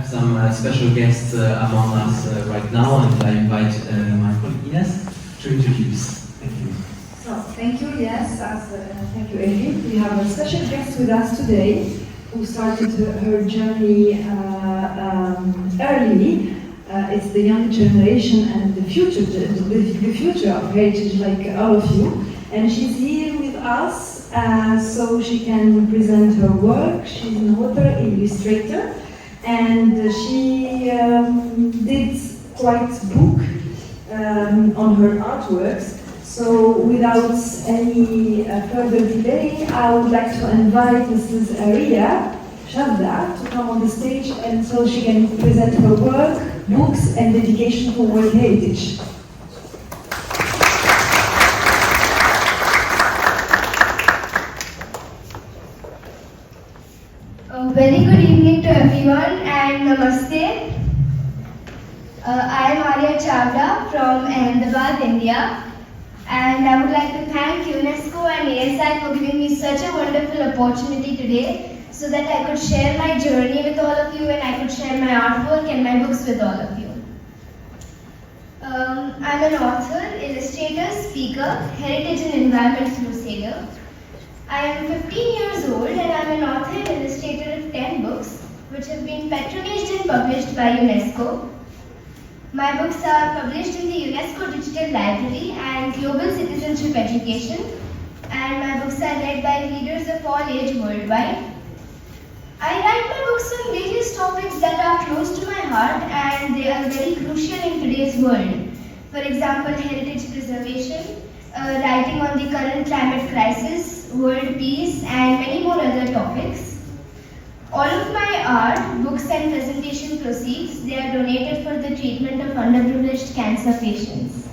some special guests among us right now, and I invite my colleague Ines to introduce. Thank you. So, thank you, yes, thank you, Edith. We have a special guest with us today who started her journey early. It's the young generation and the future of heritage, like all of you. And she's here with us so she can present her work. She's an author, illustrator, and she did quite a book on her artworks. So without any further delay, I would like to invite Mrs. Aria Shabda to come on the stage and so she can present her work, books, and dedication to World Heritage. Very good evening to everyone and namaste. I am Arya Chavda from Ahmedabad, India, and I would like to thank UNESCO and ASI for giving me such a wonderful opportunity today so that I could share my journey with all of you and I could share my artwork and my books with all of you. I'm an author, illustrator, speaker, heritage and environment crusader. I am 15 years old and I am an author and illustrator of 10 books which have been patronaged and published by UNESCO. My books are published in the UNESCO Digital Library and Global Citizenship Education, and my books are read by readers of all age worldwide. I write my books on various topics that are close to my heart and they are very crucial in today's world. For example, heritage preservation, writing on the current climate crisis, world peace, and many more other topics. All of my art, books and presentation proceeds, they are donated for the treatment of underprivileged cancer patients.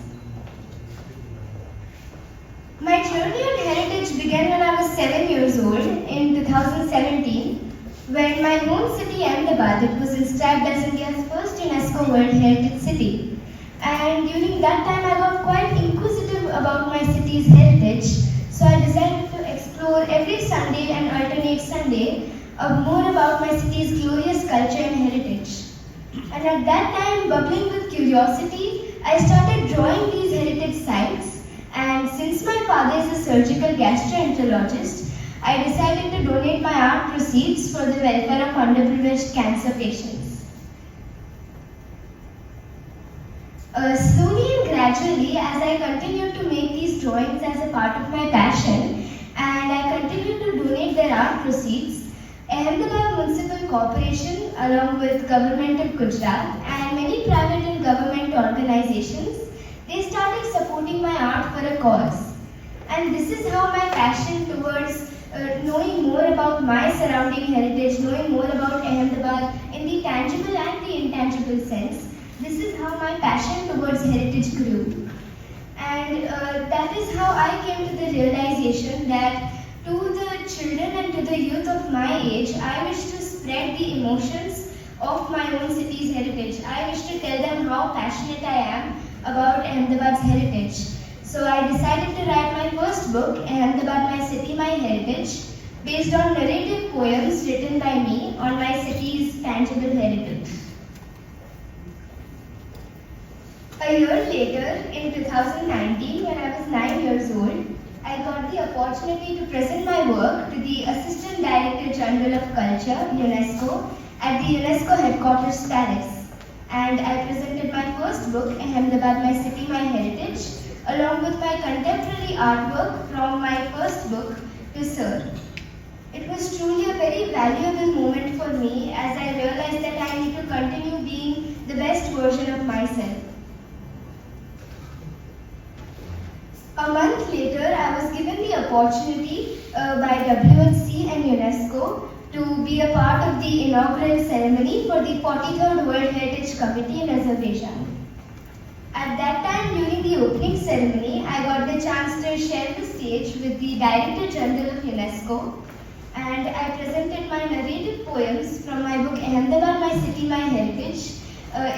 My journey on heritage began when I was 7 years old in 2017 when my home city Ahmedabad was inscribed as India's first UNESCO World Heritage City. And during that time I got quite inquisitive about my city's heritage, so I decided to explore every Sunday and alternate Sunday more about my city's glorious culture and heritage. And at that time, bubbling with curiosity, I started drawing these heritage sites, and since my father is a surgical gastroenterologist, I decided to donate my art proceeds for the welfare of underprivileged cancer patients. Slowly and gradually, as I continued to make these drawings as a part of my passion, and I continued to donate their art proceeds, Ahmedabad Municipal Corporation, along with Government of Gujarat and many private and government organizations, they started supporting my art for a cause. And this is how my passion towards knowing more about my surrounding heritage, knowing more about Ahmedabad in the tangible and the intangible sense, this is how my passion towards heritage grew. And that is how I came to the realization that to the children and to the youth of my age, I wish to spread the emotions of my own city's heritage. I wish to tell them how passionate I am about Ahmedabad's heritage. So I decided to write my first book, Ahmedabad, My City, My Heritage, based on narrative poems written by me on my city's tangible heritage. A year later, in 2019, when I was 9 years old, I got the opportunity to present my work to the Assistant Director General of Culture, UNESCO, at the UNESCO Headquarters, Paris. And I presented my first book, Ahmedabad, My City, My Heritage, along with my contemporary artwork from my first book, to Sir. It was truly a very valuable moment for me as I realized that I need to continue being the best version of myself. A month later, I was given the opportunity by WHC and UNESCO to be a part of the inaugural ceremony for the 43rd World Heritage Committee in Azerbaijan. At that time, during the opening ceremony, I got the chance to share the stage with the Director General of UNESCO, and I presented my narrative poems from my book Ahmedabad, My City, My Heritage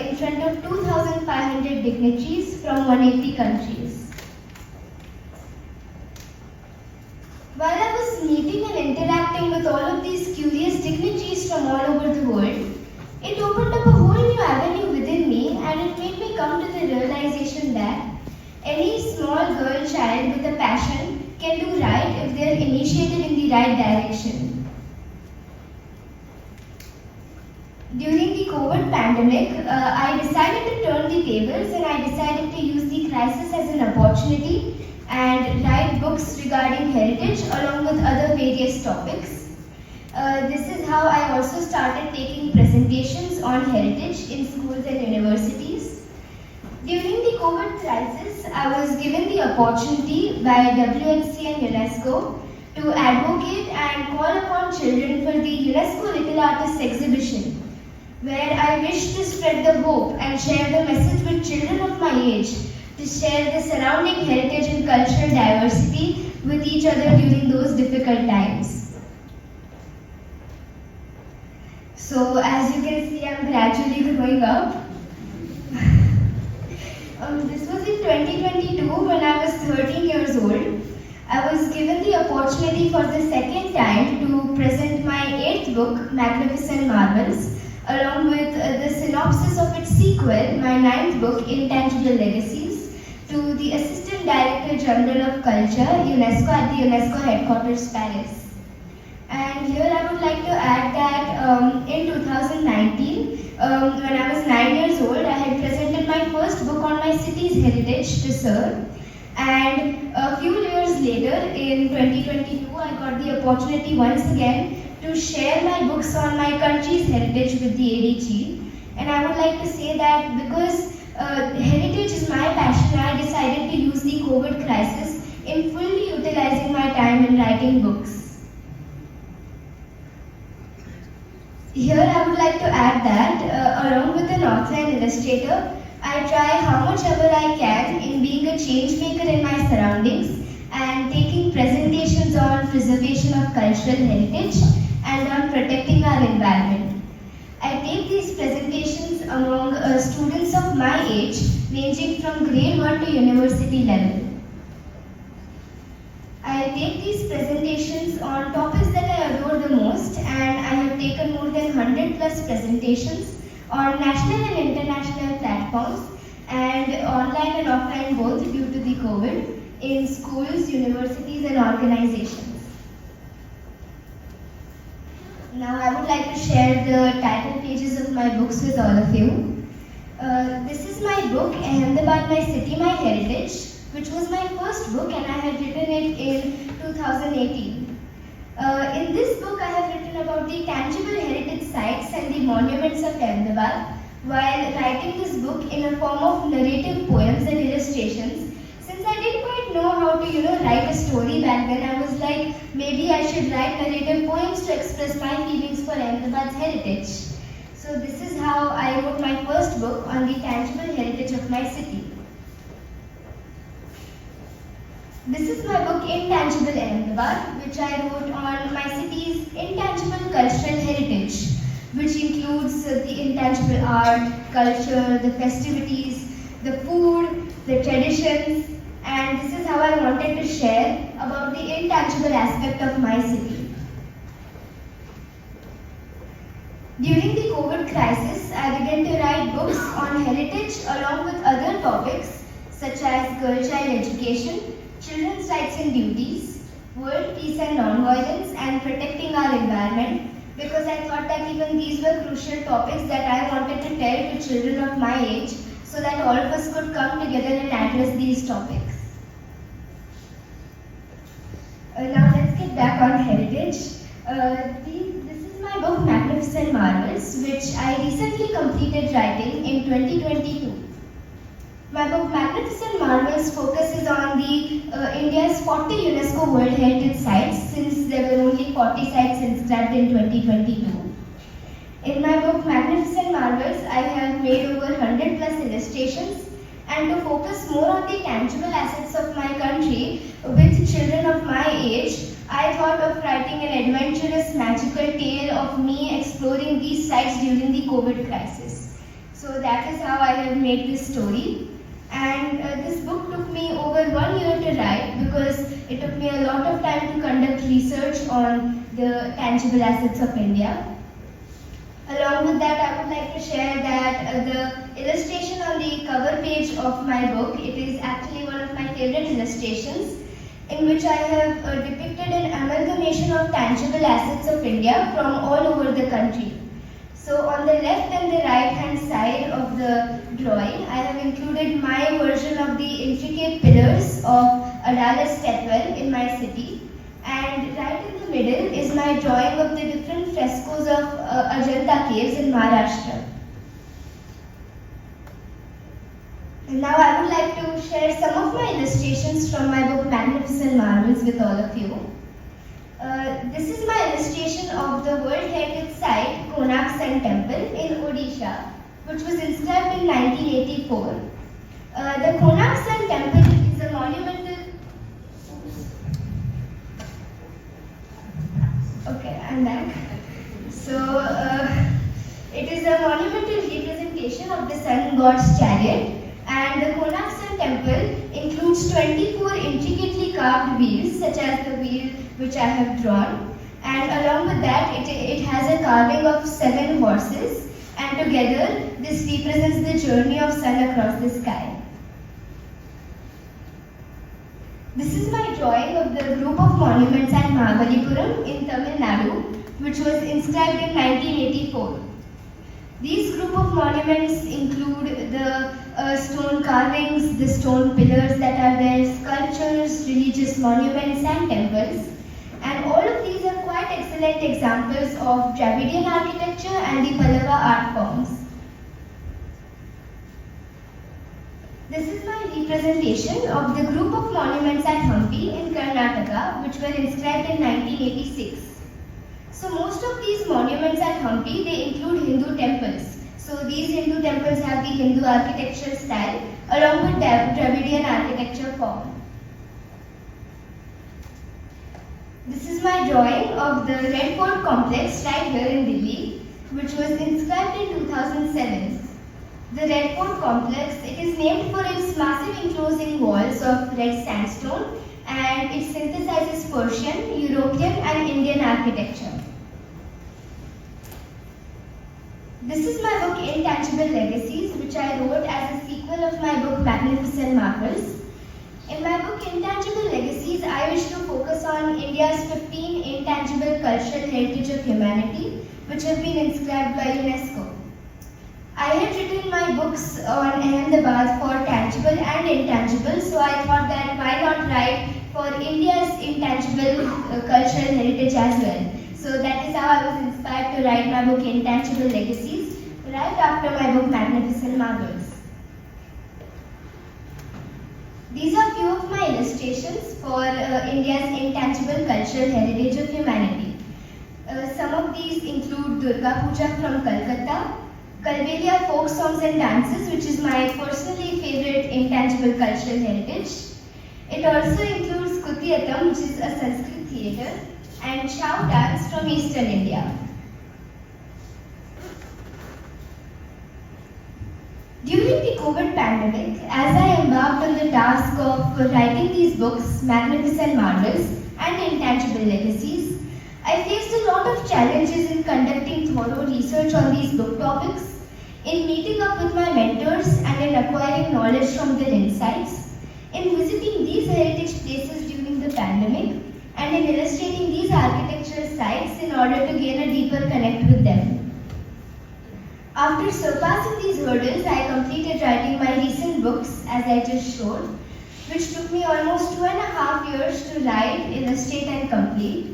in front of 2,500 dignitaries from 180 countries. While I was meeting and interacting with all of these curious dignitaries from all over the world, it opened the right direction. During the COVID pandemic, I decided to turn the tables and I decided to use the crisis as an opportunity and write books regarding heritage along with other various topics. This is how I also started taking presentations on heritage in schools and universities. During the COVID crisis, I was given the opportunity by WNC and UNESCO to advocate and call upon children for the UNESCO Little Artists exhibition, where I wish to spread the hope and share the message with children of my age to share the surrounding heritage and cultural diversity with each other during those difficult times. So as you can see, I'm gradually growing up. This was in 2022 when I was 13 years old. I was given the opportunity for the second time to present my 8th book, Magnificent Marvels, along with the synopsis of its sequel, my 9th book, Intangible Legacies, to the Assistant Director General of Culture, UNESCO at the UNESCO headquarters, Paris. And here I would like to add that in 2019, when I was 9 years old, I had presented my first book on my city's heritage to Sir. And a few years later, in 2022, I got the opportunity once again to share my books on my country's heritage with the ADG. And I would like to say that because heritage is my passion, I decided to use the COVID crisis in fully utilizing my time in writing books. Here I would like to add that, along with an author and illustrator, I try how much ever I can in being a change maker in my surroundings and taking presentations on preservation of cultural heritage and on protecting our environment. I take these presentations among students of my age, ranging from grade 1 to university level. I take these presentations on topics that I adore the most, and I have taken more than 100 plus presentations on national and international platforms and online and offline both due to the COVID in schools, universities and organizations. Now I would like to share the title pages of my books with all of you. This is my book, Ahmedabad, My City, My Heritage, which was my first book and I had written it in 2018. In this book, I have written about the tangible heritage sites and the monuments of Ahmedabad while writing this book in a form of narrative poems and illustrations. Since I didn't quite know how to, write a story back then, I was like, maybe I should write narrative poems to express my feelings for Ahmedabad's heritage. So this is how I wrote my first book on the tangible heritage of my city. This is my book, Intangible Ahmedabad, which I wrote on my city's intangible cultural heritage, which includes the intangible art, culture, the festivities, the food, the traditions, and this is how I wanted to share about the intangible aspect of my city. During the COVID crisis, I began to write books on heritage along with other topics such as girl-child education, children's rights and duties, world peace and non-violence, and protecting our environment, because I thought that even these were crucial topics that I wanted to tell to children of my age so that all of us could come together and address these topics. Now let's get back on heritage. This is my book Magnificent Marvels, which I recently completed writing in 2022. My book Magnificent Marvels focuses on the India's 40 UNESCO World Heritage Sites, since there were only 40 sites inscribed in 2022. In my book Magnificent Marvels, I have made over 100 plus illustrations, and to focus more on the tangible assets of my country with children of my age, I thought of writing an adventurous magical tale of me exploring these sites during the COVID crisis. So that is how I have made this story. And this book took me over 1 year to write because it took me a lot of time to conduct research on the tangible assets of India. Along with that, I would like to share that the illustration on the cover page of my book, it is actually one of my favorite illustrations. in which I have depicted an amalgamation of tangible assets of India from all over the country. So on the left and the right hand side of the drawing, I have included my version of the intricate pillars of Adalas Stepwell in my city. And right in the middle is my drawing of the different frescoes of Ajanta caves in Maharashtra. And now I would like to share some of my illustrations from my book Magnificent Marvels with all of you. This is my illustration of the World Heritage Site Konark Sun Temple in Odisha, which was inscribed in 1984. The Konark Sun Temple is a monumental. Okay, I'm back. So, it is a monumental representation of the sun god's chariot, and the Konark Sun Temple includes 24 intricately carved wheels, such as the wheel which I have drawn, and along with that, it has a carving of 7 horses, and together this represents the journey of sun across the sky. This is my drawing of the group of monuments at Mahabalipuram in Tamil Nadu, which was inscribed in 1984. These group of monuments include the stone carvings, the stone pillars that are there, sculptures, religious monuments and temples. And all of these are quite excellent examples of Dravidian architecture and the Pallava art forms. This is my representation of the group of monuments at Hampi in Karnataka, which were inscribed in 1986. So most of these monuments at Hampi, they include Hindu temples. So these Hindu temples have the Hindu architectural style along with Dravidian architecture form. This is my drawing of the Red Fort complex right here in Delhi, which was inscribed in 2007. The Red Fort complex, it is named for its massive enclosing walls of red sandstone, and it synthesizes Persian, European and Indian architecture. This is my book Intangible Legacies, which I wrote as a sequel of my book Magnificent Marvels. In my book Intangible Legacies, I wish to focus on India's 15 intangible cultural heritage of humanity, which have been inscribed by UNESCO. I had written my books on Ahmedabad for tangible and intangible, so I thought that why not write for India's intangible cultural heritage as well. So that is how I was inspired to write my book Intangible Legacies, right after my book Magnificent Marvels. These are few of my illustrations for India's intangible cultural heritage of humanity. Some of these include Durga Puja from Calcutta, Kalbelia folk songs and dances, which is my personally favorite intangible cultural heritage. It also includes Kuthiyatam, which is a Sanskrit theatre, and Chow dance from Eastern India. During the COVID pandemic, as I embarked on the task of writing these books, Magnificent Marvels and Intangible Legacies, I faced a lot of challenges in conducting thorough research on these book topics, in meeting up with my mentors and in acquiring knowledge from their insights, in visiting these heritage places during the pandemic, and in illustrating these architectural sites in order to gain a deeper connect with them. After surpassing these hurdles, I completed writing my recent books, as I just showed, which took me almost 2.5 years to write, illustrate and complete.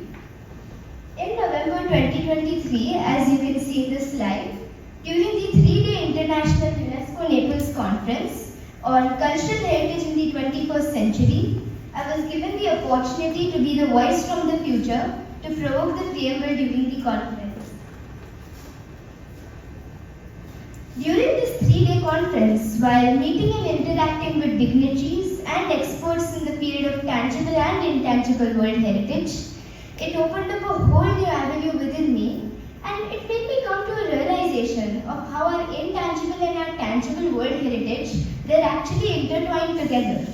In November 2023, as you can see in this slide, during the 3-day International UNESCO Naples Conference on Cultural Heritage in the 21st Century, I was given the opportunity to be the voice from the future to provoke the preamble during the conference. During this 3-day conference, while meeting and interacting with dignitaries and experts in the field of tangible and intangible world heritage, it opened up a whole new avenue within me, and it made me come to a realization of how our intangible and our tangible world heritage, they're actually intertwined together.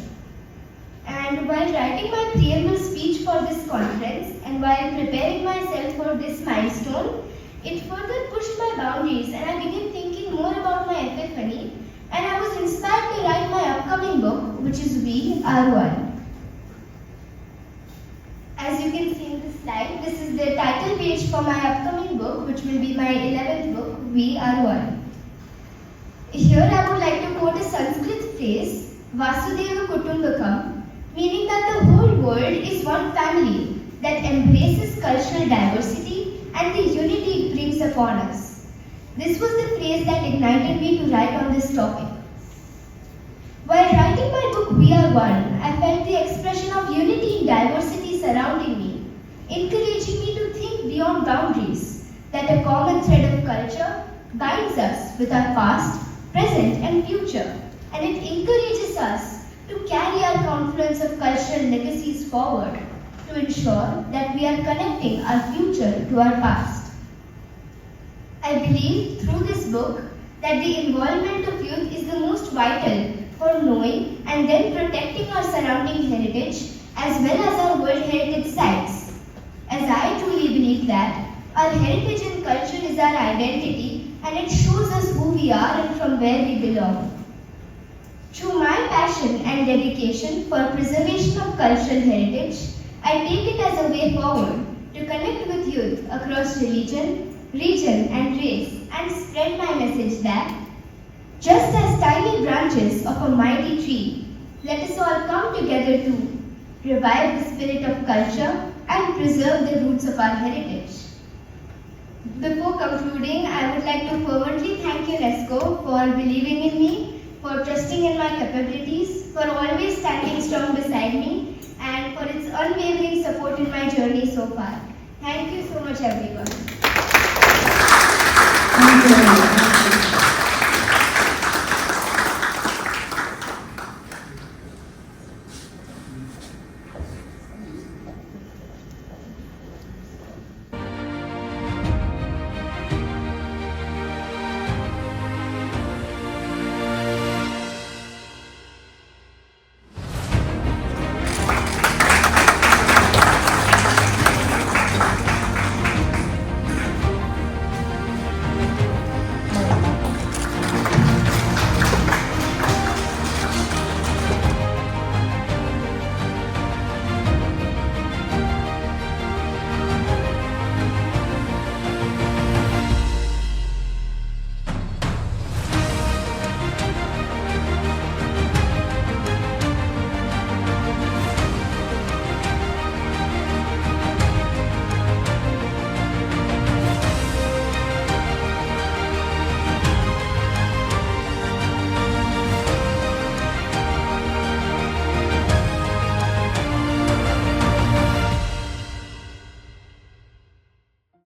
And while writing my preamble speech for this conference and while preparing myself for this milestone, it further pushed my boundaries and I began thinking more about my epiphany, and I was inspired to write my upcoming book, which is We Are One. page for my upcoming book, which will be my 11th book, We Are One. Here I would like to quote a Sanskrit phrase, Vasudeva Kutumbakam, meaning that the whole world is one family that embraces cultural diversity and the unity it brings upon us. This was the phrase that ignited me to write on this topic. While writing my book We Are One, I felt the expression of unity in diversity surrounding me, encouraging me to think beyond boundaries, that a common thread of culture binds us with our past, present and future, and it encourages us to carry our confluence of cultural legacies forward to ensure that we are connecting our future to our past. I believe through this book that the involvement of youth is the most vital for knowing and then protecting our surrounding heritage as well as our World Heritage Sites, as I truly believe that our heritage and culture is our identity and it shows us who we are and from where we belong. Through my passion and dedication for preservation of cultural heritage, I take it as a way forward to connect with youth across religion, region and race and spread my message that just as tiny branches of a mighty tree, let us all come together to revive the spirit of culture and preserve the roots of our heritage. Before concluding, I would like to fervently thank UNESCO for believing in me, for trusting in my capabilities, for always standing strong beside me, and for its unwavering support in my journey so far. Thank you so much, everyone. Thank you.